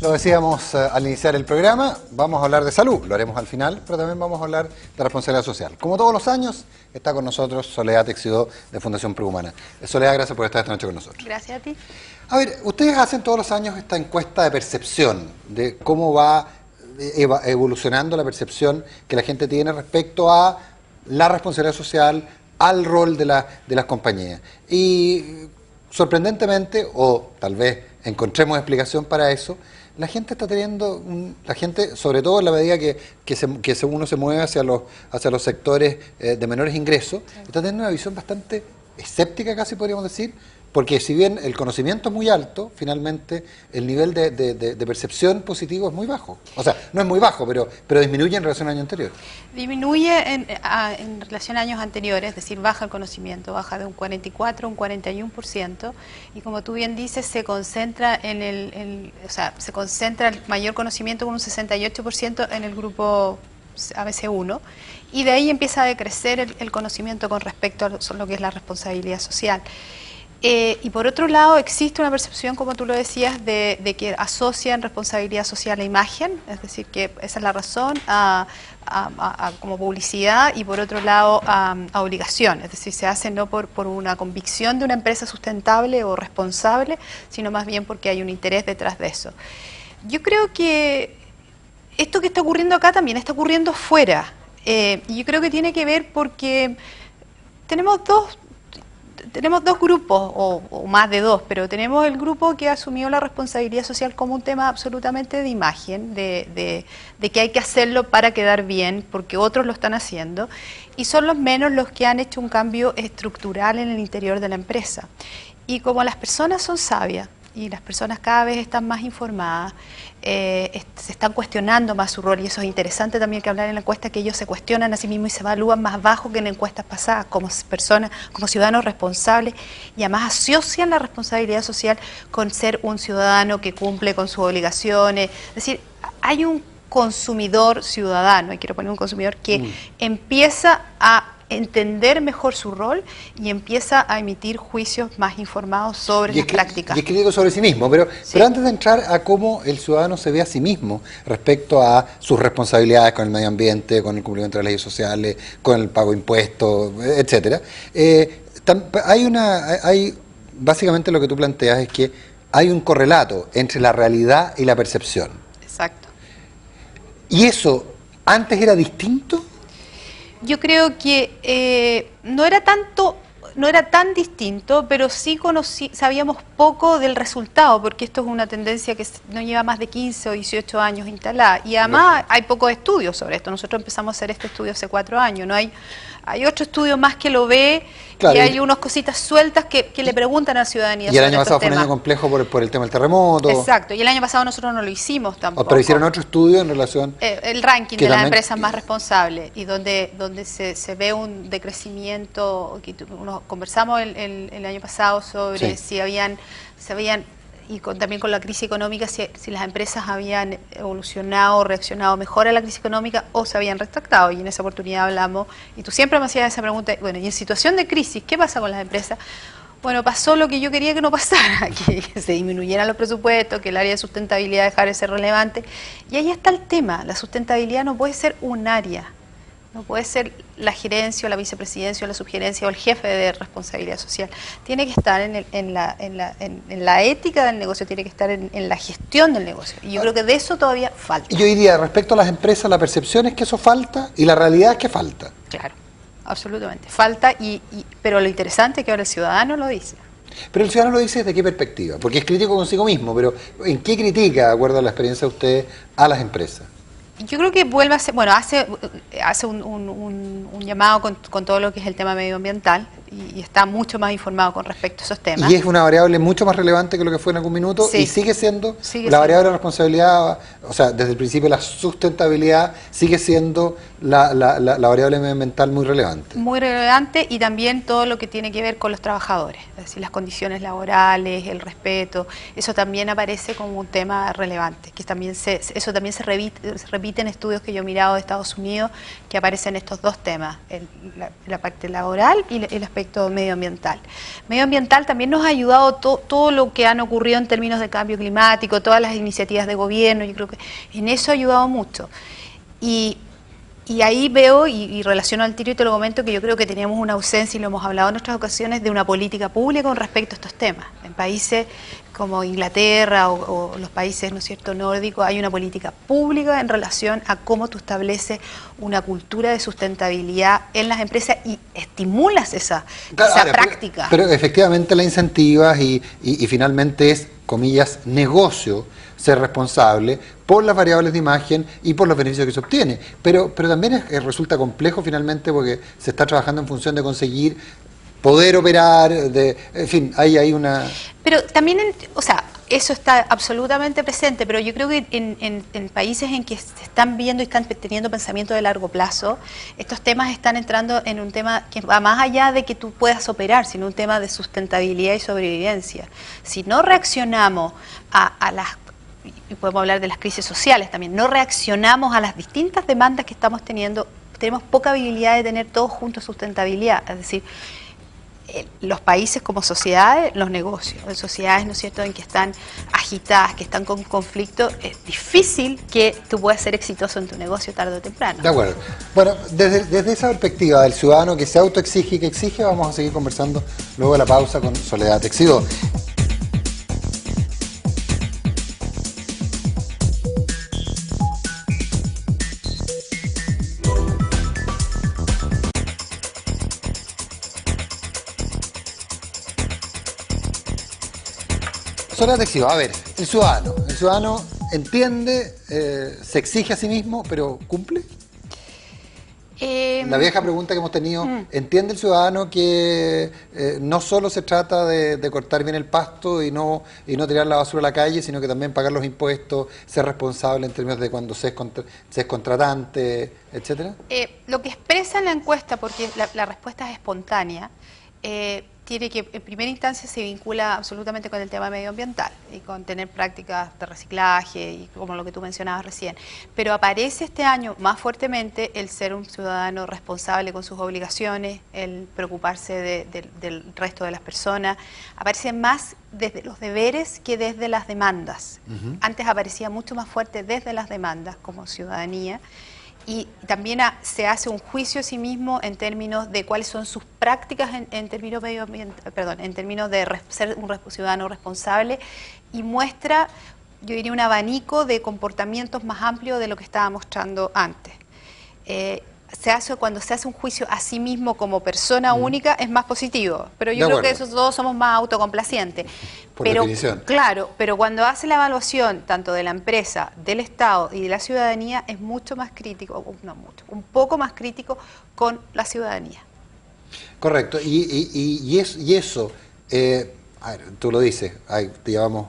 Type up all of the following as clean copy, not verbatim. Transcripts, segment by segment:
Lo decíamos al iniciar el programa, vamos a hablar de salud, lo haremos al final, pero también vamos a hablar de responsabilidad social. Como todos los años, está con nosotros Soledad Teixidó de Fundación Prohumana. Soledad, gracias por estar esta noche con nosotros. Gracias a ti. A ver, ustedes hacen todos los años esta encuesta de percepción, de cómo va evolucionando la percepción que la gente tiene respecto a la responsabilidad social, al rol de las compañías. Y sorprendentemente, o tal vez encontremos explicación para eso, la gente está teniendo, sobre todo en la medida que uno se mueve hacia los sectores de menores ingresos, está teniendo una visión bastante escéptica, casi podríamos decir, porque si bien el conocimiento es muy alto, finalmente el nivel de percepción positivo es muy bajo. O sea, no es muy bajo, pero disminuye en relación al año anterior. Disminuye en relación a años anteriores, es decir, baja el conocimiento, baja de un 44 a un 41%, y como tú bien dices, se concentra se concentra el mayor conocimiento con un 68% en el grupo ABC1, y de ahí empieza a decrecer el conocimiento con respecto a lo que es la responsabilidad social. Y por otro lado, existe una percepción, como tú lo decías, de que asocian responsabilidad social a imagen, es decir, que esa es la razón, como publicidad, y por otro lado a obligación, es decir, se hace no por una convicción de una empresa sustentable o responsable, sino más bien porque hay un interés detrás de eso. Yo creo que esto que está ocurriendo acá también está ocurriendo fuera, y yo creo que tiene que ver porque tenemos dos grupos, o más de dos, pero tenemos el grupo que asumió la responsabilidad social como un tema absolutamente de imagen, de que hay que hacerlo para quedar bien, porque otros lo están haciendo, y son los menos los que han hecho un cambio estructural en el interior de la empresa. Y como las personas son sabias, y las personas cada vez están más informadas, se están cuestionando más su rol, y eso es interesante también que hablar en la encuesta, que ellos se cuestionan a sí mismos y se evalúan más bajo que en encuestas pasadas, como personas, como ciudadanos responsables, y además asocian la responsabilidad social con ser un ciudadano que cumple con sus obligaciones. Es decir, hay un consumidor ciudadano, y quiero poner un consumidor que empieza a entender mejor su rol y empieza a emitir juicios más informados sobre las prácticas. Y es crítico sobre sí mismo, pero antes de entrar a cómo el ciudadano se ve a sí mismo respecto a sus responsabilidades con el medio ambiente, con el cumplimiento de las leyes sociales, con el pago de impuestos, etcétera, básicamente lo que tú planteas es que hay un correlato entre la realidad y la percepción. Exacto. ¿Y eso antes era distinto? Yo creo que no era tan distinto, pero sí sabíamos poco del resultado, porque esto es una tendencia que no lleva más de 15 o 18 años instalada, y además hay pocos estudios sobre esto. Nosotros empezamos a hacer este estudio hace 4 años, no hay otro estudio más que lo ve, claro, y hay unas cositas sueltas que le preguntan a la ciudadanía. Y el año pasado fue un año complejo por el tema del terremoto. Exacto, y el año pasado nosotros no lo hicimos tampoco. Pero hicieron otro estudio en relación... el ranking de las empresas más responsables, y donde se ve un decrecimiento. Conversamos el año pasado sobre si habían, y también con la crisis económica, si las empresas habían evolucionado o reaccionado mejor a la crisis económica o se habían retractado, y en esa oportunidad hablamos, y tú siempre me hacías esa pregunta, bueno, y en situación de crisis, ¿qué pasa con las empresas? Bueno, pasó lo que yo quería que no pasara, que se disminuyeran los presupuestos, que el área de sustentabilidad dejara de ser relevante, y ahí está el tema. La sustentabilidad no puede ser un área, no puede ser la gerencia o la vicepresidencia o la subgerencia o el jefe de responsabilidad social. Tiene que estar en la ética del negocio, tiene que estar en la gestión del negocio. Y yo creo que de eso todavía falta. Y yo diría, respecto a las empresas, la percepción es que eso falta y la realidad es que falta. Claro, absolutamente. Falta, pero lo interesante es que ahora el ciudadano lo dice. Pero el ciudadano lo dice ¿desde qué perspectiva? Porque es crítico consigo mismo, pero ¿en qué critica, de acuerdo a la experiencia de ustedes, a las empresas? Yo creo que vuelve a ser, bueno, hace un llamado con todo lo que es el tema medioambiental, y está mucho más informado con respecto a esos temas. Y es una variable mucho más relevante que lo que fue en algún minuto, y sigue siendo la variable de responsabilidad, o sea, desde el principio la sustentabilidad sigue siendo la variable medioambiental muy relevante. Muy relevante, y también todo lo que tiene que ver con los trabajadores. es decir, las condiciones laborales, el respeto, eso también aparece como un tema relevante, que también eso también se repite en estudios que yo he mirado de Estados Unidos, que aparecen estos dos temas, la parte laboral y el aspecto medioambiental. Medioambiental también nos ha ayudado todo lo que han ocurrido en términos de cambio climático, todas las iniciativas de gobierno, yo creo que en eso ha ayudado mucho. Y ahí veo y relaciono al tiro y te lo comento que yo creo que teníamos una ausencia, y lo hemos hablado en otras ocasiones, de una política pública con respecto a estos temas. En países como Inglaterra o los países, ¿no es cierto?, nórdicos, hay una política pública en relación a cómo tú estableces una cultura de sustentabilidad en las empresas y estimulas esa práctica. Pero efectivamente la incentivas y finalmente es, comillas, negocio ser responsable por las variables de imagen y por los beneficios que se obtiene. Pero también resulta complejo finalmente porque se está trabajando en función de conseguir poder operar, en fin, hay una... Pero también, o sea, eso está absolutamente presente, pero yo creo que en países en que se están viendo y están teniendo pensamiento de largo plazo, estos temas están entrando en un tema que va más allá de que tú puedas operar, sino un tema de sustentabilidad y sobrevivencia. Si no reaccionamos a las, y podemos hablar de las crisis sociales también, no reaccionamos a las distintas demandas que estamos teniendo, tenemos poca habilidad de tener todos juntos sustentabilidad, es decir, los países como sociedades, los negocios, sociedades, ¿no es cierto?, en que están agitadas, que están con conflicto, es difícil que tú puedas ser exitoso en tu negocio tarde o temprano. De acuerdo. Bueno, desde esa perspectiva del ciudadano que se autoexige y que exige, vamos a seguir conversando luego de la pausa con Soledad Teixidó. Soledad Teixidó, a ver, el ciudadano entiende, se exige a sí mismo, pero ¿cumple? La vieja pregunta que hemos tenido, ¿entiende el ciudadano que no solo se trata de cortar bien el pasto y no tirar la basura a la calle, sino que también pagar los impuestos, ser responsable en términos de cuando se es contratante, etcétera? Lo que expresa en la encuesta, porque la respuesta es espontánea, tiene que, en primera instancia, se vincula absolutamente con el tema medioambiental y con tener prácticas de reciclaje y como lo que tú mencionabas recién. Pero aparece este año más fuertemente el ser un ciudadano responsable con sus obligaciones, el preocuparse del resto de las personas. Aparece más desde los deberes que desde las demandas. Antes aparecía mucho más fuerte desde las demandas como ciudadanía. Y también se hace un juicio a sí mismo en términos de cuáles son sus prácticas en términos en términos de ser un ciudadano responsable, y muestra, yo diría, un abanico de comportamientos más amplio de lo que estaba mostrando antes. Cuando se hace un juicio a sí mismo como persona única es más positivo, pero yo creo que esos todos somos más autocomplacientes. Por definición. Claro, pero cuando hace la evaluación tanto de la empresa, del Estado y de la ciudadanía es mucho más crítico, no mucho, un poco más crítico con la ciudadanía. Correcto, y eso, a ver, tú lo dices, llevamos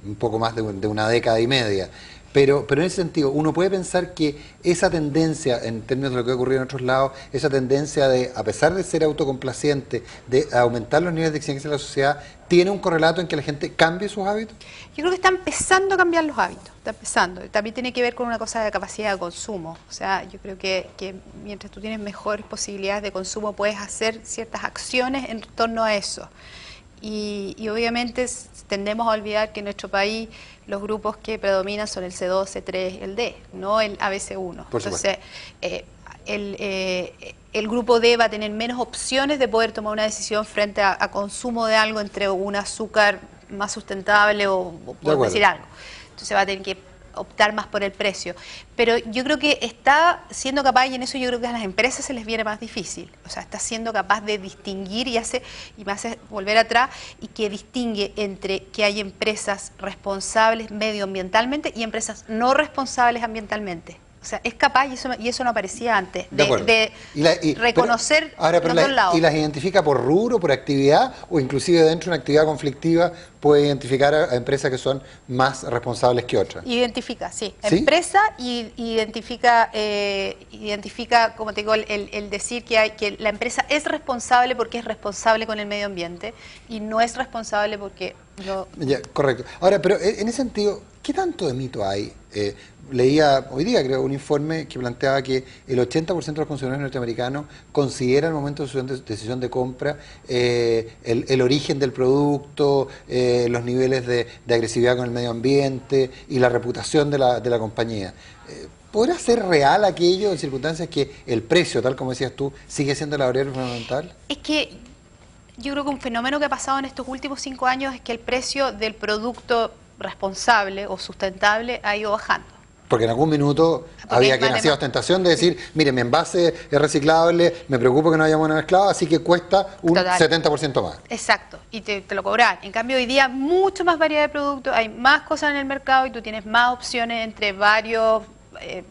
un poco más de una década y media. Pero en ese sentido, uno puede pensar que esa tendencia, en términos de lo que ha ocurrido en otros lados, esa tendencia de, a pesar de ser autocomplaciente, de aumentar los niveles de exigencia de la sociedad, ¿tiene un correlato en que la gente cambie sus hábitos? Yo creo que está empezando a cambiar los hábitos, está empezando. También tiene que ver con una cosa de capacidad de consumo. O sea, yo creo que mientras tú tienes mejores posibilidades de consumo, puedes hacer ciertas acciones en torno a eso. Y obviamente tendemos a olvidar que en nuestro país los grupos que predominan son el C2, C3, el D, no el ABC1. Entonces, el grupo D va a tener menos opciones de poder tomar una decisión frente a consumo de algo entre un azúcar más sustentable o por decir algo. Entonces va a tener que optar más por el precio. Pero yo creo que está siendo capaz, y en eso yo creo que a las empresas se les viene más difícil. O sea, está siendo capaz de distinguir y me hace volver atrás, y que distingue entre que hay empresas responsables medioambientalmente y empresas no responsables ambientalmente. O sea, es capaz, y eso no aparecía antes, De acuerdo. de reconocer pero los dos lados. ¿Y las identifica por rubro, por actividad, o inclusive dentro de una actividad conflictiva puede identificar a empresas que son más responsables que otras? Identifica, sí. ¿Sí? Empresa y identifica, como te digo, el decir que la empresa es responsable porque es responsable con el medio ambiente y no es responsable porque no... Ya, correcto. Ahora, pero en ese sentido, ¿qué tanto de mito hay? Leía hoy día, creo, un informe que planteaba que el 80% de los consumidores norteamericanos considera al momento de su decisión de compra el origen del producto, los niveles de agresividad con el medio ambiente y la reputación de la compañía. ¿Podrá ser real aquello en circunstancias que el precio, tal como decías tú, sigue siendo la variable fundamental? Es que yo creo que un fenómeno que ha pasado en estos últimos 5 años es que el precio del producto responsable o sustentable ha ido bajando. Porque en algún minuto había que nacer ostentación de decir, mire, mi envase es reciclable, me preocupo que no haya moneda mezclada, así que cuesta un 70% más. Exacto, y te lo cobran. En cambio, hoy día mucho más variedad de productos, hay más cosas en el mercado y tú tienes más opciones entre varios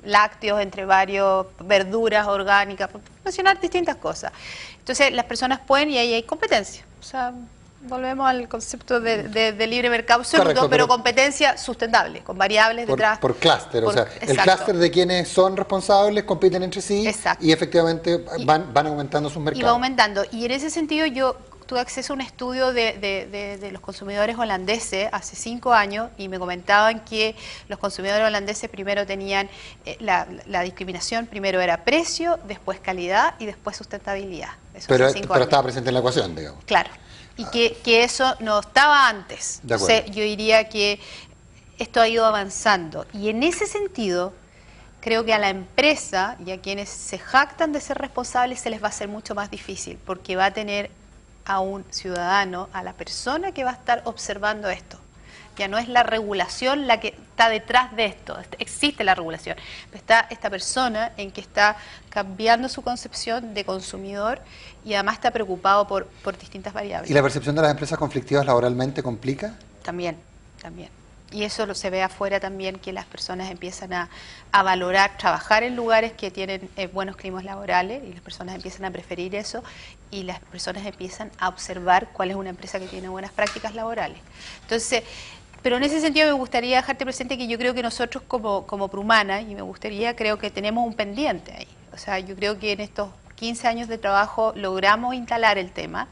lácteos, entre varios verduras orgánicas, por mencionar distintas cosas. Entonces, las personas pueden y ahí hay competencia. O sea, volvemos al concepto de libre mercado absoluto, correcto, pero competencia sustentable, con variables detrás. Por clúster, o sea, exacto. el clúster de quienes son responsables compiten entre sí Exacto. y efectivamente van aumentando sus mercados. Y va aumentando. Y en ese sentido yo tuve acceso a un estudio de los consumidores holandeses hace 5 años y me comentaban que los consumidores holandeses primero tenían la discriminación, primero era precio, después calidad y después sustentabilidad. Eso Pero hace 5 años. estaba presente en la ecuación, digamos. Claro. Y que eso no estaba antes. Entonces, yo diría que esto ha ido avanzando. Y en ese sentido, creo que a la empresa y a quienes se jactan de ser responsables se les va a hacer mucho más difícil, porque va a tener a un ciudadano, a la persona que va a estar observando esto. Ya no es la regulación la que está detrás de esto, existe la regulación, pero está esta persona en que está cambiando su concepción de consumidor y además está preocupado por distintas variables. ¿Y la percepción de las empresas conflictivas laboralmente complica? También. Y eso se ve afuera también, que las personas empiezan a valorar, trabajar en lugares que tienen buenos climas laborales y las personas empiezan a preferir eso y las personas empiezan a observar cuál es una empresa que tiene buenas prácticas laborales. Entonces, pero en ese sentido me gustaría dejarte presente que yo creo que nosotros como Prumana, y me gustaría, creo que tenemos un pendiente ahí. O sea, yo creo que en estos 15 años de trabajo logramos instalar el tema,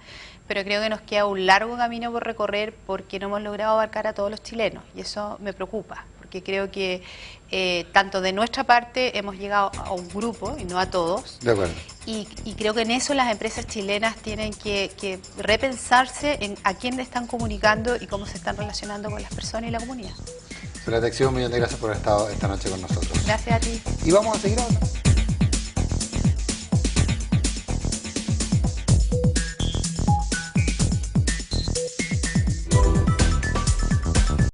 pero creo que nos queda un largo camino por recorrer porque no hemos logrado abarcar a todos los chilenos y eso me preocupa, porque creo que tanto de nuestra parte hemos llegado a un grupo y no a todos. De acuerdo. Y creo que en eso las empresas chilenas tienen que repensarse en a quién le están comunicando y cómo se están relacionando con las personas y la comunidad. Pero te exhibo un millón de gracias por haber estado esta noche con nosotros. Gracias a ti. Y vamos a seguir hablando.